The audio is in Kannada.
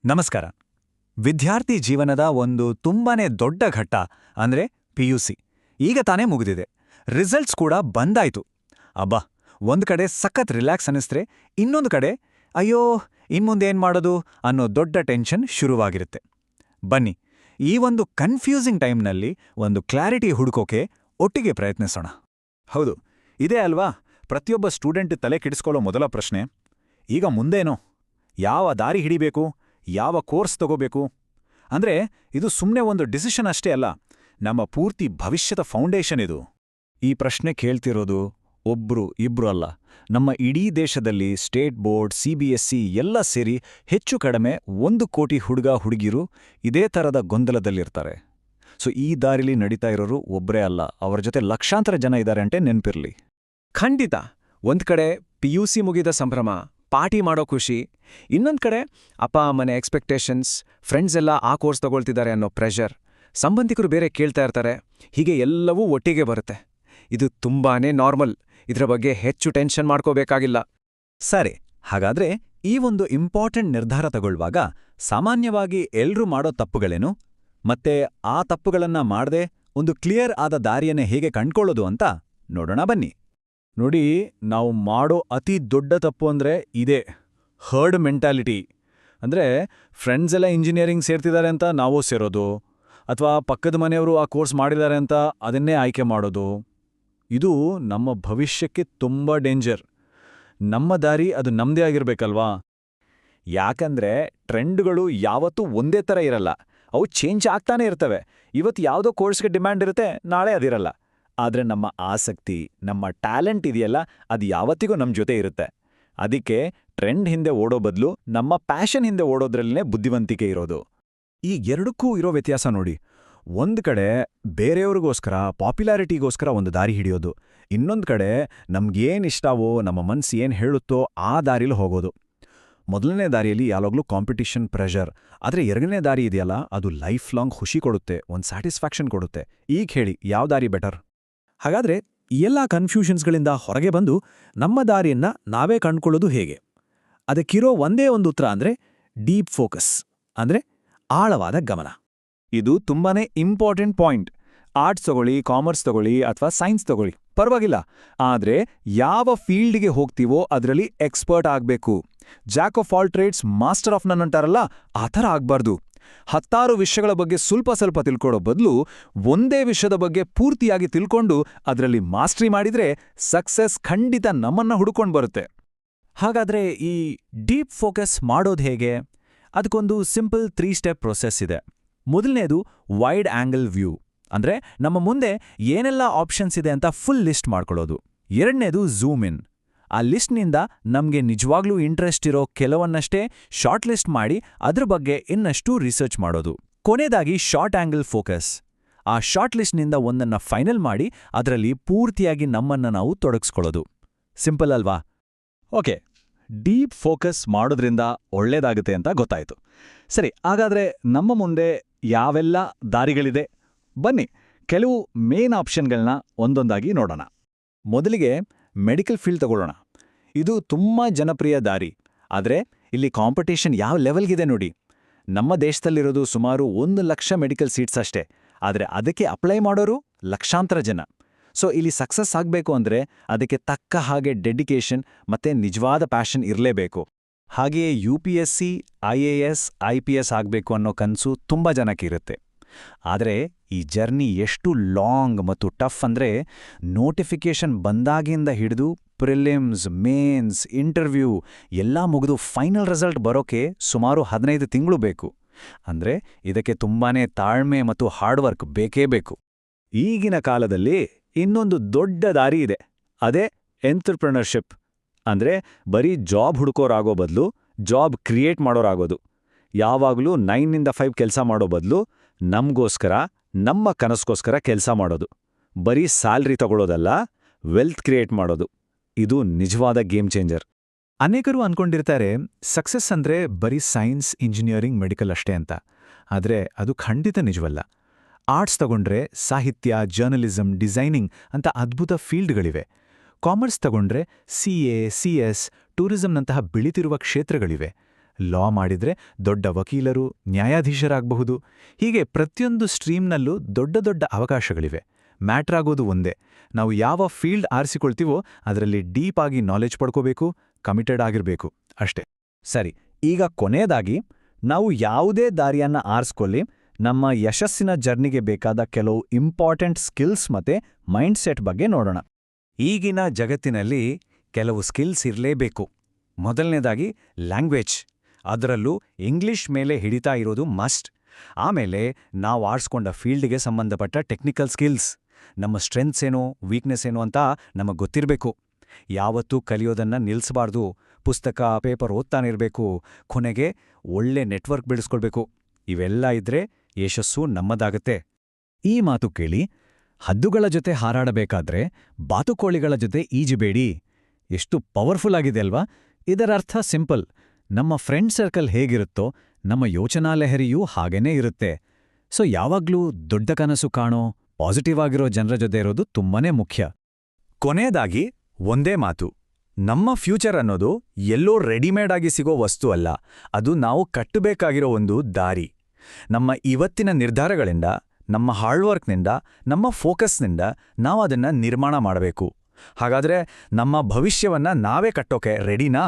ನಮಸ್ಕಾರ. ವಿದ್ಯಾರ್ಥಿ ಜೀವನದ ಒಂದು ತುಂಬಾನೇ ದೊಡ್ಡ ಘಟ್ಟ ಅಂದ್ರೆ ಪಿಯುಸಿ ಈಗ ತಾನೇ ಮುಗಿದಿದೆ. ರಿಸಲ್ಟ್ಸ್ ಕೂಡ ಬಂದಾಯ್ತು. ಅಬ್ಬಾ, ಒಂದ್ ಕಡೆ ಸಖತ್ ರಿಲ್ಯಾಕ್ಸ್ ಅನಿಸ್ತ್ರೆ, ಇನ್ನೊಂದು ಕಡೆ ಅಯ್ಯೋ ಇನ್ಮುಂದೇನ್ ಮಾಡೋದು ಅನ್ನೋ ದೊಡ್ಡ ಟೆನ್ಷನ್ ಶುರುವಾಗಿರುತ್ತೆ. ಬನ್ನಿ, ಈ ಒಂದು ಕನ್ಫ್ಯೂಸಿಂಗ್ ಟೈಮ್ನಲ್ಲಿ ಒಂದು ಕ್ಲಾರಿಟಿ ಹುಡುಕೋಕೆ ಒಟ್ಟಿಗೆ ಪ್ರಯತ್ನಿಸೋಣ. ಹೌದು, ಇದೇ ಅಲ್ವಾ ಪ್ರತಿಯೊಬ್ಬ ಸ್ಟೂಡೆಂಟ್ ತಲೆ ಕೆಡಿಸ್ಕೊಳ್ಳೋ ಮೊದಲ ಪ್ರಶ್ನೆ. ಈಗ ಮುಂದೇನೋ, ಯಾವ ದಾರಿ ಹಿಡಿಬೇಕು, ಯಾವ ಕೋರ್ಸ್ ತಗೋಬೇಕು? ಅಂದ್ರೆ ಇದು ಸುಮ್ಮನೆ ಒಂದು ಡಿಸಿಷನ್ ಅಷ್ಟೇ ಅಲ್ಲ, ನಮ್ಮ ಪೂರ್ತಿ ಭವಿಷ್ಯದ ಫೌಂಡೇಶನ್ ಇದು. ಈ ಪ್ರಶ್ನೆ ಕೇಳ್ತಿರೋದು ಒಬ್ರು ಇಬ್ರು ಅಲ್ಲ, ನಮ್ಮ ಇಡೀ ದೇಶದಲ್ಲಿ ಸ್ಟೇಟ್ ಬೋರ್ಡ್, CBSE ಎಲ್ಲ ಸೇರಿ ಹೆಚ್ಚು ಕಡಿಮೆ 1 ಕೋಟಿ ಹುಡುಗ-ಹುಡುಗಿರು ಇದೇ ಥರದ ಗೊಂದಲದಲ್ಲಿರ್ತಾರೆ. ಸೊ ಈ ದಾರಿಲಿ ನಡೀತಾ ಇರೋರು ಒಬ್ರೇ ಅಲ್ಲ, ಅವರ ಜೊತೆ ಲಕ್ಷಾಂತರ ಜನ ಇದ್ದಾರೆ ಅಂತ ನೆನ್ಪಿರ್ಲಿ. ಖಂಡಿತ. ಒಂದ್ ಕಡೆ PUC ಮುಗಿದ ಸಂಭ್ರಮ, ಪಾರ್ಟಿ ಮಾಡೋ ಖುಷಿ, ಇನ್ನೊಂದ್ ಕಡೆ ಅಪ್ಪ ಅಮ್ಮನೆ ಎಕ್ಸ್ಪೆಕ್ಟೇಷನ್ಸ್, ಫ್ರೆಂಡ್ಸ್ ಎಲ್ಲ ಆ ಕೋರ್ಸ್ ತಗೊಳ್ತಿದ್ದಾರೆ ಅನ್ನೋ ಪ್ರೆಷರ್, ಸಂಬಂಧಿಕರು ಬೇರೆ ಕೇಳ್ತಾ ಇರ್ತಾರೆ. ಹೀಗೆ ಎಲ್ಲವೂ ಒಟ್ಟಿಗೆ ಬರುತ್ತೆ. ಇದು ತುಂಬಾನೇ ನಾರ್ಮಲ್, ಇದರ ಬಗ್ಗೆ ಹೆಚ್ಚು ಟೆನ್ಷನ್ ಮಾಡ್ಕೋಬೇಕಾಗಿಲ್ಲ. ಸರಿ, ಹಾಗಾದ್ರೆ ಈ ಒಂದು ಇಂಪಾರ್ಟೆಂಟ್ ನಿರ್ಧಾರ ತಗೊಳ್ಳುವಾಗ ಸಾಮಾನ್ಯವಾಗಿ ಎಲ್ರೂ ಮಾಡೋ ತಪ್ಪುಗಳೇನು? ಮತ್ತೆ ಆ ತಪ್ಪುಗಳನ್ನ ಮಾಡದೆ ಒಂದು ಕ್ಲಿಯರ್ ಆದ ದಾರಿಯನ್ನೇ ಹೇಗೆ ಕಂಡ್ಕೊಳ್ಳೋದು ಅಂತ ನೋಡೋಣ ಬನ್ನಿ. ನೋಡಿ, ನಾವು ಮಾಡೋ ಅತಿ ದೊಡ್ಡ ತಪ್ಪು ಅಂದ್ರೆ ಇದೇ, ಹರ್ಡ್ ಮೆಂಟಾಲಿಟಿ. ಅಂದ್ರೆ ಫ್ರೆಂಡ್ಸ್ ಎಲ್ಲ ಇಂಜಿನಿಯರಿಂಗ್ ಸೇರ್ತಿದ್ದಾರೆ ಅಂತ ನಾವು ಸೇರೋದು, ಅಥವಾ ಪಕ್ಕದ ಮನೆಯವರು ಆ ಕೋರ್ಸ್ ಮಾಡಿದ್ದಾರೆ ಅಂತ ಅದನ್ನೇ ಆಯ್ಕೆ ಮಾಡೋದು. ಇದು ನಮ್ಮ ಭವಿಷ್ಯಕ್ಕೆ ತುಂಬ ಡೇಂಜರ್. ನಮ್ಮ ದಾರಿ ಅದು ನಮ್ದೇ ಆಗಿರ್ಬೇಕಲ್ವಾ? ಯಾಕಂದ್ರೆ ಟ್ರೆಂಡ್ಗಳು ಯಾವತ್ತೂ ಒಂದೇ ಥರ ಇರಲ್ಲ, ಅವು ಚೇಂಜ್ ಆಗ್ತಾನೆ ಇರ್ತವೆ. ಇವತ್ತು ಯಾವುದೋ ಕೋರ್ಸ್ಗೆ ಡಿಮ್ಯಾಂಡ್ ಇರುತ್ತೆ, ನಾಳೆ ಅದಿರಲ್ಲ. ಆದರೆ ನಮ್ಮ ಆಸಕ್ತಿ, ನಮ್ಮ ಟ್ಯಾಲೆಂಟ್ ಇದೆಯಲ್ಲ, ಅದು ಯಾವತ್ತಿಗೂ ನಮ್ಮ ಜೊತೆ ಇರುತ್ತೆ. ಅದಕ್ಕೆ ಟ್ರೆಂಡ್ ಹಿಂದೆ ಓಡೋ ಬದಲು ನಮ್ಮ ಪ್ಯಾಷನ್ ಹಿಂದೆ ಓಡೋದ್ರಲ್ಲೇ ಬುದ್ಧಿವಂತಿಕೆ ಇರೋದು. ಈ ಎರಡಕ್ಕೂ ಇರೋ ವ್ಯತ್ಯಾಸ ನೋಡಿ. ಒಂದ್ ಕಡೆ ಬೇರೆಯವ್ರಿಗೋಸ್ಕರ, ಪಾಪ್ಯುಲಾರಿಟಿಗೋಸ್ಕರ ಒಂದು ದಾರಿ ಹಿಡಿಯೋದು, ಇನ್ನೊಂದು ಕಡೆ ನಮ್ಗೇನಿಷ್ಟಾವೋ, ನಮ್ಮ ಮನ್ಸು ಏನು ಹೇಳುತ್ತೋ ಆ ದಾರಿಲಿ ಹೋಗೋದು. ಮೊದಲನೇ ದಾರಿಯಲ್ಲಿ ಯಾವಾಗಲೂ ಕಾಂಪಿಟಿಷನ್, ಪ್ರೆಷರ್. ಆದರೆ ಎರಡನೇ ದಾರಿ ಇದೆಯಲ್ಲ, ಅದು ಲೈಫ್ ಲಾಂಗ್ ಖುಷಿ ಕೊಡುತ್ತೆ, ಒಂದು ಸ್ಯಾಟಿಸ್ಫ್ಯಾಕ್ಷನ್ ಕೊಡುತ್ತೆ. ಈಗ ಹೇಳಿ, ಯಾವ ದಾರಿ ಬೆಟರ್? ಹಾಗಾದ್ರೆ ಈ ಎಲ್ಲ ಕನ್ಫ್ಯೂಷನ್ಸ್ಗಳಿಂದ ಹೊರಗೆ ಬಂದು ನಮ್ಮ ದಾರಿಯನ್ನ ನಾವೇ ಕಂಡ್ಕೊಳ್ಳೋದು ಹೇಗೆ? ಅದಕ್ಕಿರೋ ಒಂದೇ ಒಂದು ಉತ್ತರ ಅಂದ್ರೆ ಡೀಪ್ ಫೋಕಸ್, ಅಂದ್ರೆ ಆಳವಾದ ಗಮನ. ಇದು ತುಂಬಾನೇ ಇಂಪಾರ್ಟೆಂಟ್ ಪಾಯಿಂಟ್. ಆರ್ಟ್ಸ್ ತಗೊಳ್ಳಿ, ಕಾಮರ್ಸ್ ತಗೊಳ್ಳಿ ಅಥವಾ ಸೈನ್ಸ್ ತಗೊಳ್ಳಿ, ಪರವಾಗಿಲ್ಲ. ಆದ್ರೆ ಯಾವ ಫೀಲ್ಡ್ಗೆ ಹೋಗ್ತೀವೋ ಅದರಲ್ಲಿ ಎಕ್ಸ್ಪರ್ಟ್ ಆಗ್ಬೇಕು. Jack of all trades, master of ನನ್ ಅಂತಾರಲ್ಲ, ಆ ಥರ ಆಗ್ಬಾರ್ದು. 10 ವಿಷಯಗಳ ಬಗ್ಗೆ ಸ್ವಲ್ಪ ತಿಳ್ಕೊಳ್ಳೋ ಬದಲು ಒಂದೇ ವಿಷಯದ ಬಗ್ಗೆ ಪೂರ್ತಿಯಾಗಿ ತಿಳ್ಕೊಂಡು ಅದರಲ್ಲಿ ಮಾಸ್ಟ್ರಿ ಮಾಡಿದ್ರೆ ಸಕ್ಸಸ್ ಖಂಡಿತ ನಮ್ಮನ್ನ ಹುಡುಕೊಂಡು ಬರುತ್ತೆ. ಹಾಗಾದ್ರೆ ಈ ಡೀಪ್ ಫೋಕಸ್ ಮಾಡೋದು ಹೇಗೆ? ಅದಕ್ಕೊಂದು ಸಿಂಪಲ್ 3 ಸ್ಟೆಪ್ ಪ್ರೊಸೆಸ್ ಇದೆ. ಮೊದಲನೇದು ವೈಡ್ ಆಂಗಲ್ ವ್ಯೂ, ಅಂದ್ರೆ ನಮ್ಮ ಮುಂದೆ ಏನೆಲ್ಲ ಆಪ್ಷನ್ಸ್ ಇದೆ ಅಂತ ಫುಲ್ ಲಿಸ್ಟ್ ಮಾಡ್ಕೊಳ್ಳೋದು. ಎರಡನೇದು ಝೂಮ್ ಇನ್, ಆ ಲಿಸ್ಟ್ನಿಂದ ನಮ್ಗೆ ನಿಜವಾಗ್ಲೂ ಇಂಟ್ರೆಸ್ಟ್ ಇರೋ ಕೆಲವನ್ನಷ್ಟೇ ಶಾರ್ಟ್ ಲಿಸ್ಟ್ ಮಾಡಿ ಅದ್ರ ಬಗ್ಗೆ ಇನ್ನಷ್ಟು ರಿಸರ್ಚ್ ಮಾಡೋದು. ಕೊನೆಯದಾಗಿ ಶಾರ್ಟ್ ಆಂಗಲ್ ಫೋಕಸ್, ಆ ಶಾರ್ಟ್ ಲಿಸ್ಟ್ನಿಂದ ಒಂದನ್ನ ಫೈನಲ್ ಮಾಡಿ ಅದರಲ್ಲಿ ಪೂರ್ತಿಯಾಗಿ ನಮ್ಮನ್ನ ನಾವು ತೊಡಗಿಸ್ಕೊಳ್ಳೋದು. ಸಿಂಪಲ್ ಅಲ್ವಾ? ಓಕೆ, ಡೀಪ್ ಫೋಕಸ್ ಮಾಡೋದ್ರಿಂದ ಒಳ್ಳೇದಾಗುತ್ತೆ ಅಂತ ಗೊತ್ತಾಯ್ತು. ಸರಿ, ಹಾಗಾದ್ರೆ ನಮ್ಮ ಮುಂದೆ ಯಾವೆಲ್ಲ ದಾರಿಗಳಿದೆ? ಬನ್ನಿ, ಕೆಲವು ಮೇನ್ ಆಪ್ಷನ್ಗಳನ್ನ ಒಂದೊಂದಾಗಿ ನೋಡೋಣ. ಮೊದಲಿಗೆ ಮೆಡಿಕಲ್ ಫೀಲ್ಡ್ ತಗೊಳ್ಳೋಣ. ಇದು ತುಂಬಾ ಜನಪ್ರಿಯ ದಾರಿ. ಆದರೆ ಇಲ್ಲಿ ಕಾಂಪಿಟೇಷನ್ ಯಾವ ಲೆವೆಲ್ಗಿದೆ ನೋಡಿ. ನಮ್ಮ ದೇಶದಲ್ಲಿರೋದು ಸುಮಾರು 1 ಲಕ್ಷ ಮೆಡಿಕಲ್ ಸೀಟ್ಸ್ ಅಷ್ಟೇ, ಆದರೆ ಅದಕ್ಕೆ ಅಪ್ಲೈ ಮಾಡೋರು ಲಕ್ಷಾಂತರ ಜನ. ಸೊ ಇಲ್ಲಿ ಸಕ್ಸಸ್ ಆಗಬೇಕು ಅಂದ್ರೆ ಅದಕ್ಕೆ ತಕ್ಕ ಹಾಗೆ ಡೆಡಿಕೇಶನ್ ಮತ್ತೆ ನಿಜವಾದ ಪ್ಯಾಷನ್ ಇರಲೇಬೇಕು. ಹಾಗೆಯೇ UPSC, IAS, IPS ಆಗಬೇಕು ಅನ್ನೋ ಕನಸು ತುಂಬ ಜನಕ್ಕೆ ಇರುತ್ತೆ. ಆದರೆ ಈ ಜರ್ನಿ ಎಷ್ಟು ಲಾಂಗ್ ಮತ್ತು ಟಫ್ ಅಂದ್ರೆ, ನೋಟಿಫಿಕೇಶನ್ ಬಂದಾಗಿಂದ ಹಿಡಿದು ಪ್ರಿಲಿಮ್ಸ್, ಮೇನ್ಸ್, ಇಂಟರ್ವ್ಯೂ ಎಲ್ಲ ಮುಗಿದು ಫೈನಲ್ ರಿಸಲ್ಟ್ ಬರೋಕೆ ಸುಮಾರು 15 ತಿಂಗಳು ಬೇಕು. ಅಂದ್ರೆ ಇದಕ್ಕೆ ತುಂಬಾನೇ ತಾಳ್ಮೆ ಮತ್ತು ಹಾರ್ಡ್ ವರ್ಕ್ ಬೇಕೇ ಬೇಕು. ಈಗಿನ ಕಾಲದಲ್ಲಿ ಇನ್ನೊಂದು ದೊಡ್ಡ ದಾರಿ ಇದೆ, ಅದೇ ಎಂಟ್ರಪ್ರಿನರ್ಶಿಪ್. ಅಂದ್ರೆ ಬರೀ ಜಾಬ್ ಹುಡುಕೋರಾಗೋ ಬದಲು ಜಾಬ್ ಕ್ರಿಯೇಟ್ ಮಾಡೋರಾಗೋದು. ಯಾವಾಗಲೂ 9 to 5 ಕೆಲಸ ಮಾಡೋ ಬದಲು ನಮ್ಗೋಸ್ಕರ, ನಮ್ಮ ಕನಸ್ಗೋಸ್ಕರ ಕೆಲಸ ಮಾಡೋದು. ಬರೀ ಸ್ಯಾಲ್ರಿ ತಗೊಳ್ಳೋದಲ್ಲ, ವೆಲ್ತ್ ಕ್ರಿಯೇಟ್ ಮಾಡೋದು. ಇದು ನಿಜವಾದ ಗೇಮ್ ಚೇಂಜರ್. ಅನೇಕರು ಅನ್ಕೊಂಡಿರ್ತಾರೆ ಸಕ್ಸಸ್ ಅಂದ್ರೆ ಬರೀ ಸೈನ್ಸ್, ಇಂಜಿನಿಯರಿಂಗ್, ಮೆಡಿಕಲ್ ಅಷ್ಟೇ ಅಂತ. ಆದರೆ ಅದು ಖಂಡಿತ ನಿಜವಲ್ಲ. ಆರ್ಟ್ಸ್ ತಗೊಂಡ್ರೆ ಸಾಹಿತ್ಯ, ಜರ್ನಲಿಸಂ, ಡಿಸೈನಿಂಗ್ ಅಂತ ಅದ್ಭುತ ಫೀಲ್ಡ್ಗಳಿವೆ. ಕಾಮರ್ಸ್ ತಗೊಂಡ್ರೆ CA, CS, ಟೂರಿಸಂನಂತಹ ಬೆಳೀತಿರುವ ಕ್ಷೇತ್ರಗಳಿವೆ. ಲಾ ಮಾಡಿದ್ರೆ ದೊಡ್ಡ ವಕೀಲರು, ನ್ಯಾಯಾಧೀಶರಾಗಬಹುದು. ಹೀಗೆ ಪ್ರತಿಯೊಂದು ಸ್ಟ್ರೀಮ್ನಲ್ಲೂ ದೊಡ್ಡ ದೊಡ್ಡ ಅವಕಾಶಗಳಿವೆ. ಮ್ಯಾಟ್ರ್ ಆಗೋದು ಒಂದೇ, ನಾವು ಯಾವ ಫೀಲ್ಡ್ ಆರಿಸಿಕೊಳ್ತೀವೋ ಅದರಲ್ಲಿ ಡೀಪ್ ಆಗಿ ನಾಲೆಜ್ ಪಡ್ಕೋಬೇಕು, ಕಮಿಟೆಡ್ ಆಗಿರಬೇಕು ಅಷ್ಟೇ. ಸರಿ, ಈಗ ಕೊನೆಯದಾಗಿ ನಾವು ಯಾವುದೇ ದಾರಿಯನ್ನ ಆರಿಸ್ಕೊಳ್ಳಿ, ನಮ್ಮ ಯಶಸ್ಸಿನ ಜರ್ನಿಗೆ ಬೇಕಾದ ಕೆಲವು ಇಂಪಾರ್ಟೆಂಟ್ ಸ್ಕಿಲ್ಸ್ ಮತ್ತೆ ಮೈಂಡ್ಸೆಟ್ ಬಗ್ಗೆ ನೋಡೋಣ. ಈಗಿನ ಜಗತ್ತಿನಲ್ಲಿ ಕೆಲವು ಸ್ಕಿಲ್ಸ್ ಇರಲೇಬೇಕು. ಮೊದಲನೇದಾಗಿ ಲ್ಯಾಂಗ್ವೇಜ್, ಅದರಲ್ಲೂ ಇಂಗ್ಲಿಷ್ ಮೇಲೆ ಹಿಡಿತಾ ಇರೋದು ಮಸ್ಟ್. ಆಮೇಲೆ ನಾವು ಆರಿಸ್ಕೊಂಡ ಫೀಲ್ಡ್ಗೆ ಸಂಬಂಧಪಟ್ಟ ಟೆಕ್ನಿಕಲ್ ಸ್ಕಿಲ್ಸ್, ನಮ್ಮ ಸ್ಟ್ರೆಂತ್ಸ್ ಏನೋ ವೀಕ್ನೆಸ್ ಏನೋ ಅಂತ ನಮಗೆ ಗೊತ್ತಿರಬೇಕು. ಯಾವತ್ತೂ ಕಲಿಯೋದನ್ನ ನಿಲ್ಲಿಸಬಾರ್ದು, ಪುಸ್ತಕ ಪೇಪರ್ ಓದ್ತಾನಿರಬೇಕು, ಕೊನೆಗೆ ಒಳ್ಳೆ ನೆಟ್ವರ್ಕ್ ಬೆಳೆಸ್ಕೊಳ್ಬೇಕು. ಇವೆಲ್ಲ ಇದ್ರೆ ಯಶಸ್ಸು ನಮ್ಮದಾಗತ್ತೆ. ಈ ಮಾತು ಕೇಳಿ, ಹದ್ದುಗಳ ಜೊತೆ ಹಾರಾಡಬೇಕಾದ್ರೆ ಬಾತುಕೋಳಿಗಳ ಜೊತೆ ಈಜಬೇಡಿ. ಎಷ್ಟು ಪವರ್ಫುಲ್ ಆಗಿದೆ ಅಲ್ವಾ? ಇದರರ್ಥ ಸಿಂಪಲ್, ನಮ್ಮ ಫ್ರೆಂಡ್ ಸರ್ಕಲ್ ಹೇಗಿರುತ್ತೋ ನಮ್ಮ ಯೋಚನಾ ಲಹರಿಯೂ ಹಾಗೇನೇ ಇರುತ್ತೆ. ಸೊ ಯಾವಾಗ್ಲೂ ದೊಡ್ಡ ಕನಸು ಕಾಣೋ, ಪಾಸಿಟಿವ್ ಆಗಿರೋ ಜನರ ಜೊತೆ ಇರೋದು ತುಂಬಾನೇ ಮುಖ್ಯ. ಕೊನೆಯದಾಗಿ ಒಂದೇ ಮಾತು, ನಮ್ಮ ಫ್ಯೂಚರ್ ಅನ್ನೋದು ಎಲ್ಲೋ ರೆಡಿಮೇಡ್ ಆಗಿ ಸಿಗೋ ವಸ್ತು ಅಲ್ಲ, ಅದು ನಾವು ಕಟ್ಟಬೇಕಾಗಿರೋ ಒಂದು ದಾರಿ. ನಮ್ಮ ಇವತ್ತಿನ ನಿರ್ಧಾರಗಳಿಂದ, ನಮ್ಮ ಹಾರ್ಡ್ವರ್ಕ್ನಿಂದ, ನಮ್ಮ ಫೋಕಸ್ನಿಂದ ನಾವು ಅದನ್ನ ನಿರ್ಮಾಣ ಮಾಡಬೇಕು. ಹಾಗಾದ್ರೆ ನಮ್ಮ ಭವಿಷ್ಯವನ್ನ ನಾವೇ ಕಟ್ಟೋಕೆ ರೆಡಿನಾ?